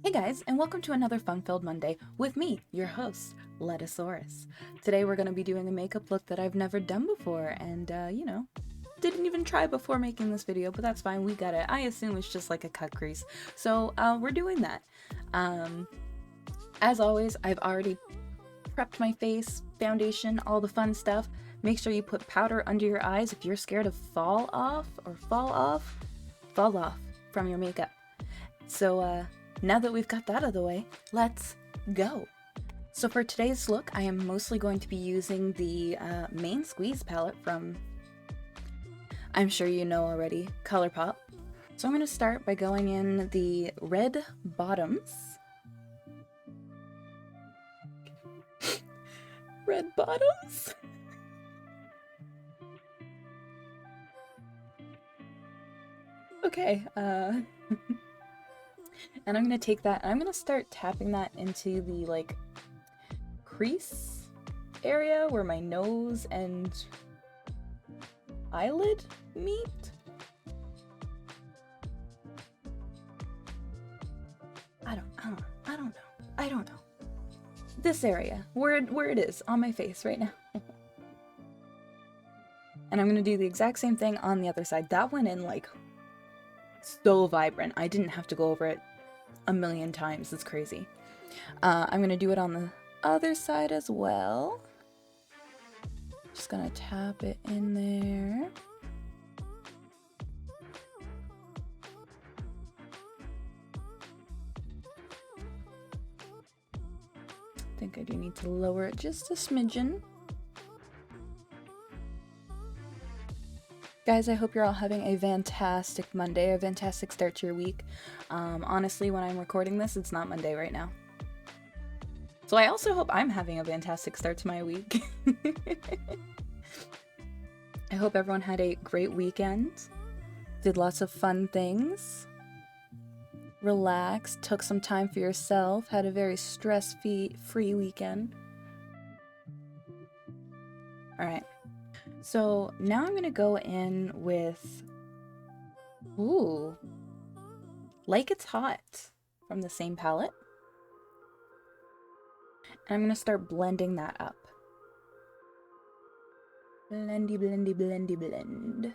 Hey guys, and welcome to another fun-filled Monday with me, your host, Lettucesaurus. Today we're going to be doing a makeup look that I've never done before, and didn't even try before making this video, but that's fine, we got it. I assume it's just like a cut crease, so we're doing that. As always, I've already prepped my face, foundation, all the fun stuff. Make sure you put powder under your eyes if you're scared of fall off from your makeup. So, now that we've got that out of the way, let's go. So for today's look, I am mostly going to be using the Main Squeeze palette from, I'm sure you know already, Colourpop. So I'm going to start by going in the red bottoms. Red bottoms? Okay, and I'm gonna take that and I'm gonna start tapping that into the like crease area where my nose and eyelid meet. I don't know. This area, where it is on my face right now. And I'm gonna do the exact same thing on the other side. That went in like so vibrant. I didn't have to go over it a million times. It's crazy. I'm gonna do it on the other side as well. Just gonna tap it in there. I think I do need to lower it just a smidgen. Guys, I hope you're all having a fantastic Monday, a fantastic start to your week. Honestly, when I'm recording this, it's not Monday right now. So I also hope I'm having a fantastic start to my week. I hope everyone had a great weekend, did lots of fun things, relaxed, took some time for yourself, had a very stress-free weekend. Alright. So now I'm gonna go in with, ooh, Like It's Hot from the same palette. And I'm gonna start blending that up. Blendy, blendy, blendy, blend.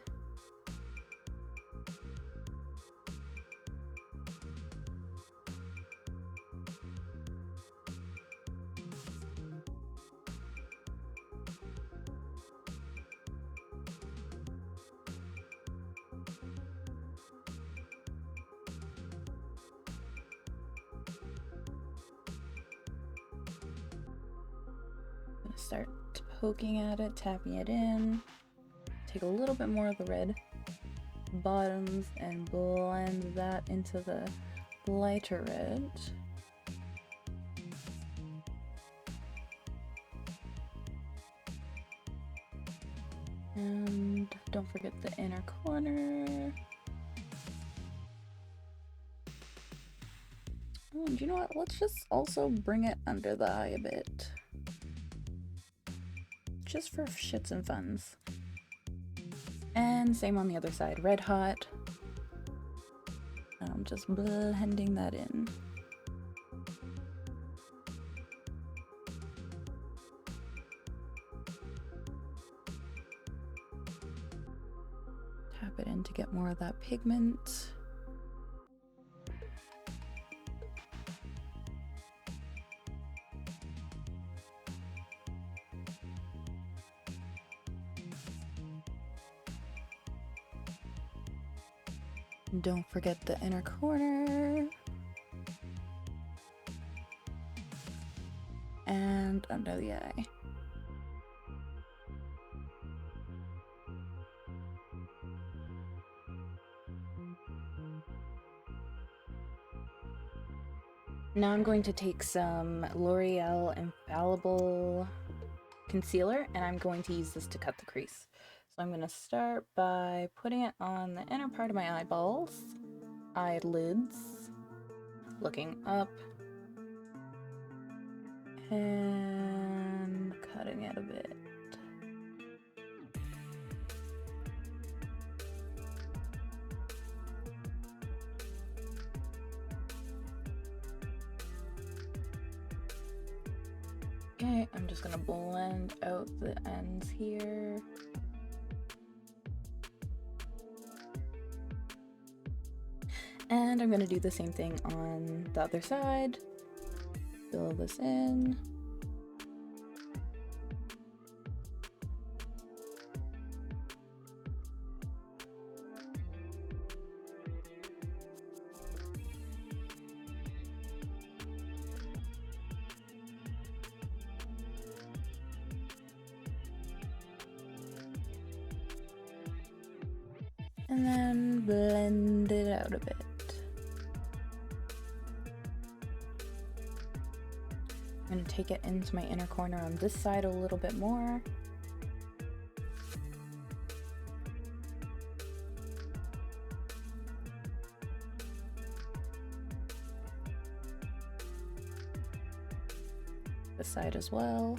Start poking at it, tapping it in. Take a little bit more of the red bottoms and blend that into the lighter red. And don't forget the inner corner. Oh, and you know what? Let's just also bring it under the eye a bit. Just for shits and funs. And same on the other side, red hot. I'm just blending that in. Tap it in to get more of that pigment. Don't forget the inner corner. And under the eye. Now I'm going to take some L'Oreal Infallible concealer and I'm going to use this to cut the crease. So I'm going to start by putting it on the inner part of my eyeballs, eyelids, looking up, and cutting it a bit. Okay, I'm just gonna blend out the ends here. And I'm gonna do the same thing on the other side. Fill this in. And then blend it out a bit. I'm going to take it into my inner corner on this side a little bit more. This side as well.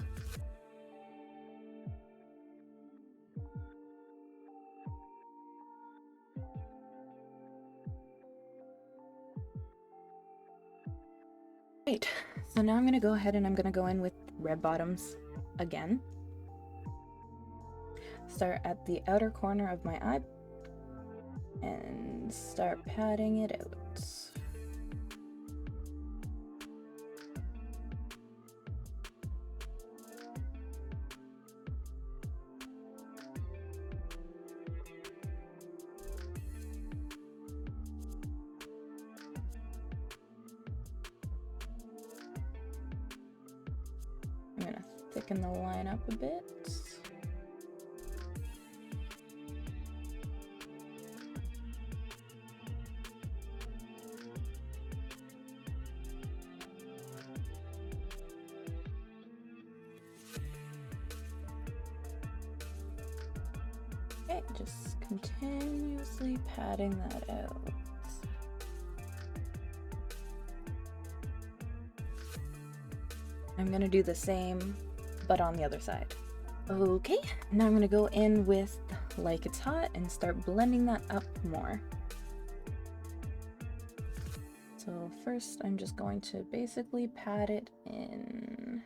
Great, so now I'm gonna go ahead and I'm gonna go in with red bottoms again. Start at the outer corner of my eye and start patting it out. I'm gonna thicken the line up a bit. Okay, just continuously patting that out. I'm gonna do the same, but on the other side. Okay, now I'm gonna go in with Like It's Hot and start blending that up more. So first I'm just going to basically pat it in.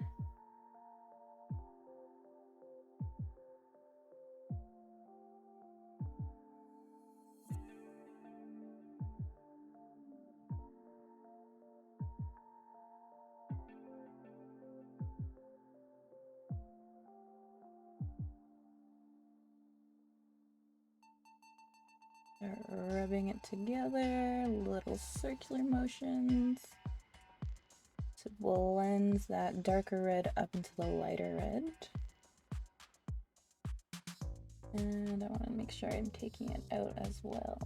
Rubbing it together, little circular motions to blend that darker red up into the lighter red. And I want to make sure I'm taking it out as well.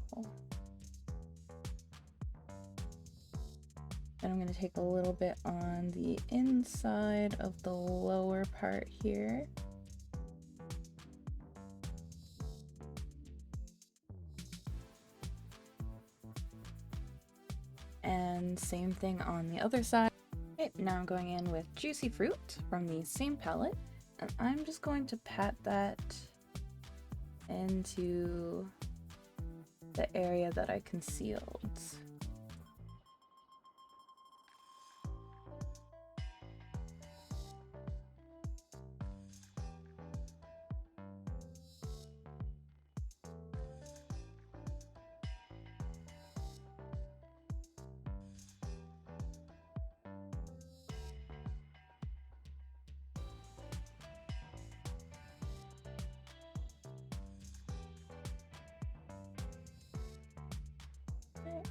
And I'm going to take a little bit on the inside of the lower part here. And same thing on the other side. Okay, now I'm going in with Juicy Fruit from the same palette, and I'm just going to pat that into the area that I concealed.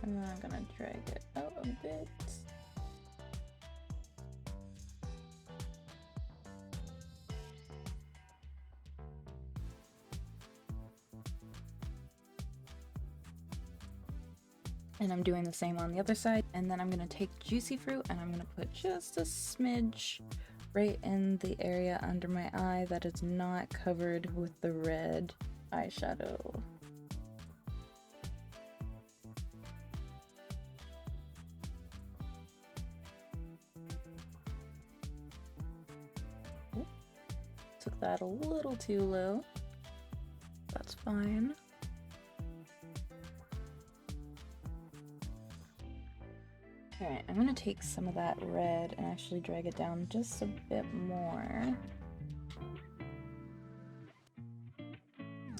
And then I'm gonna drag it out a bit. And I'm doing the same on the other side. And then I'm gonna take Juicy Fruit and I'm gonna put just a smidge right in the area under my eye that is not covered with the red eyeshadow. Took that a little too low. That's fine. Alright, I'm gonna take some of that red and actually drag it down just a bit more.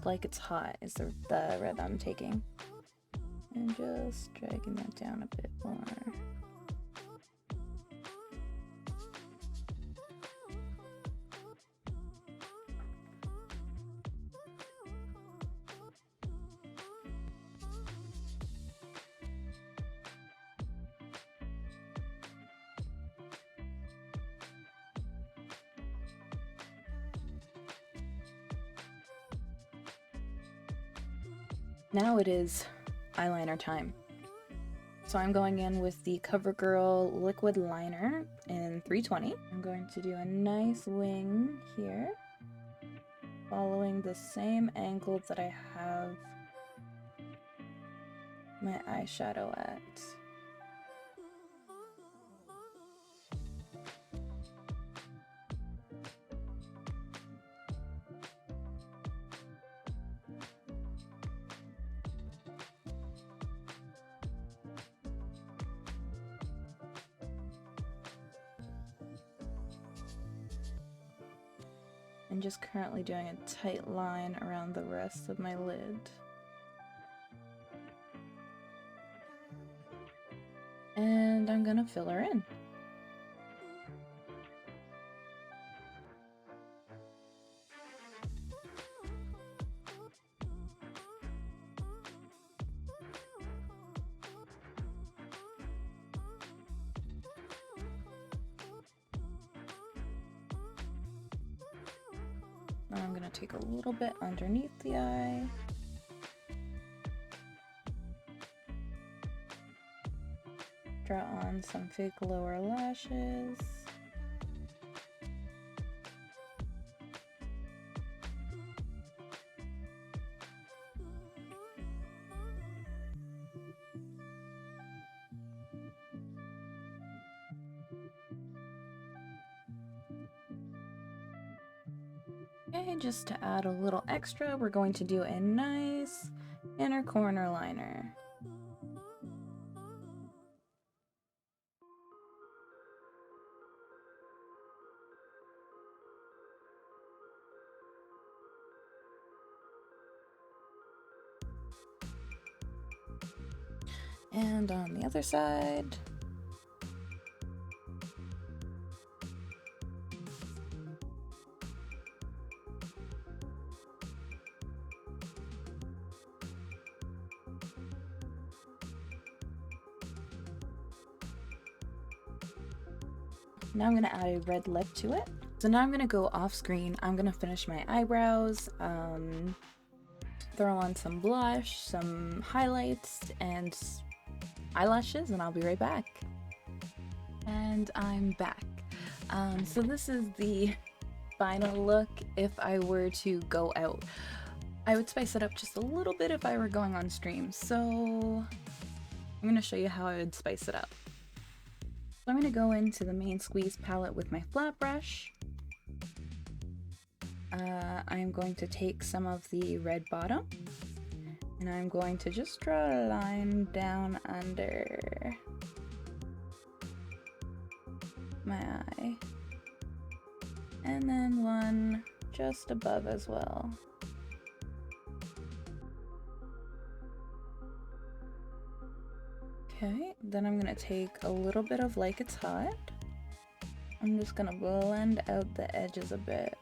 Like it's hot is the red I'm taking. And just dragging that down a bit more. Now it is eyeliner time. So I'm going in with the Covergirl liquid liner in 320. I'm going to do a nice wing here, following the same angle that I have my eyeshadow at. I'm just currently doing a tight line around the rest of my lid. And I'm gonna fill her in. Now I'm going to take a little bit underneath the eye. Draw on some fake lower lashes. Okay, just to add a little extra, we're going to do a nice inner corner liner. And on the other side. Now I'm going to add a red lip to it. So now I'm going to go off screen. I'm going to finish my eyebrows, throw on some blush, some highlights, and eyelashes, and I'll be right back. And I'm back. So this is the final look if I were to go out. I would spice it up just a little bit if I were going on stream. So I'm going to show you how I would spice it up. So I'm going to go into the main squeeze palette with my flat brush. I'm going to take some of the red bottom, and I'm going to just draw a line down under my eye, and then one just above as well. Okay, then I'm going to take a little bit of Like It's Hot. I'm just going to blend out the edges a bit.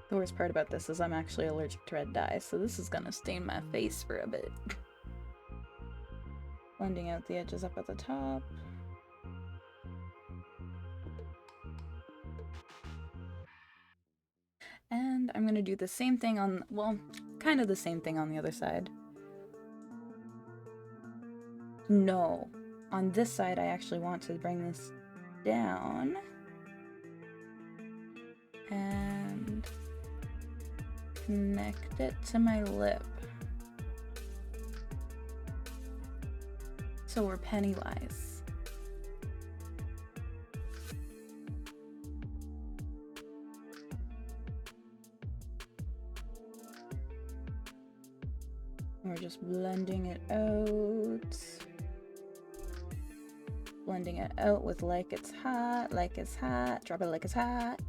The worst part about this is I'm actually allergic to red dye, so this is gonna stain my face for a bit. Blending out the edges up at the top. And I'm gonna do the same thing on, well, kind of the same thing on the other side. No, on this side I actually want to bring this down. And connect it to my lip. So we're Pennywise. We're just blending it out. Blending it out with like it's hot, drop it like it's hot.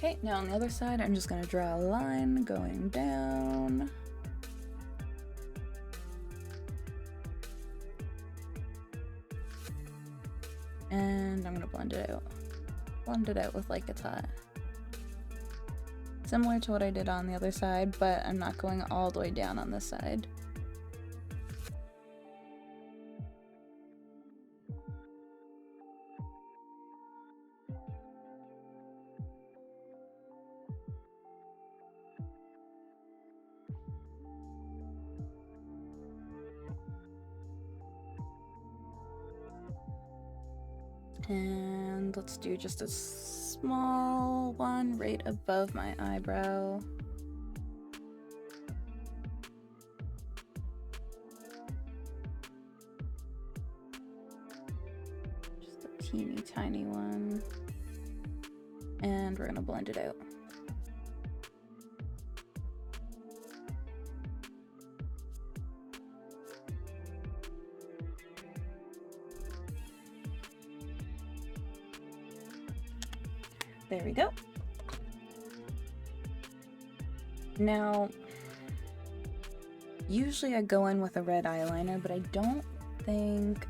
Okay, now on the other side, I'm just gonna draw a line going down. And I'm gonna blend it out. Blend it out with like it's hot. Similar to what I did on the other side, but I'm not going all the way down on this side. And let's do just a small one right above my eyebrow. Just a teeny tiny one. And we're gonna blend it out. There we go. Now, usually I go in with a red eyeliner, but I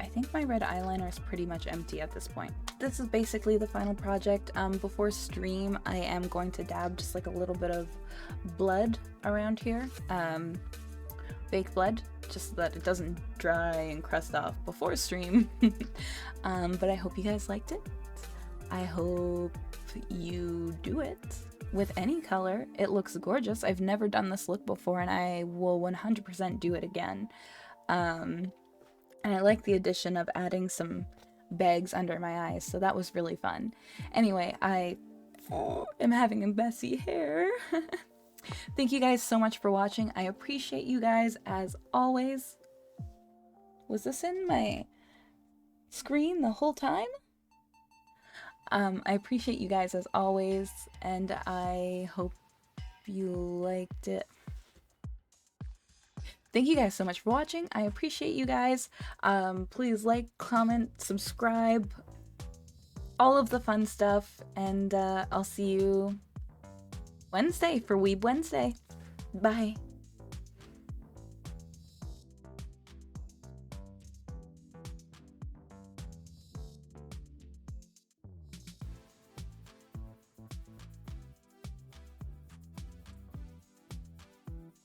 think my red eyeliner is pretty much empty at this point. This is basically the final project. Before stream, I am going to dab just like a little bit of blood around here. Fake blood, just so that it doesn't dry and crust off before stream. But I hope you guys liked it. I hope you do it with any color. It looks gorgeous. I've never done this look before, and I will 100% do it again. And I like the addition of adding some bags under my eyes, so that was really fun. Anyway, I am having a messy hair. Thank you guys so much for watching. I appreciate you guys as always. Was this in my screen the whole time? I appreciate you guys as always, and I hope you liked it. Thank you guys so much for watching. I appreciate you guys. Please like, comment, subscribe, all of the fun stuff, and I'll see you Wednesday for Weeb Wednesday. Bye.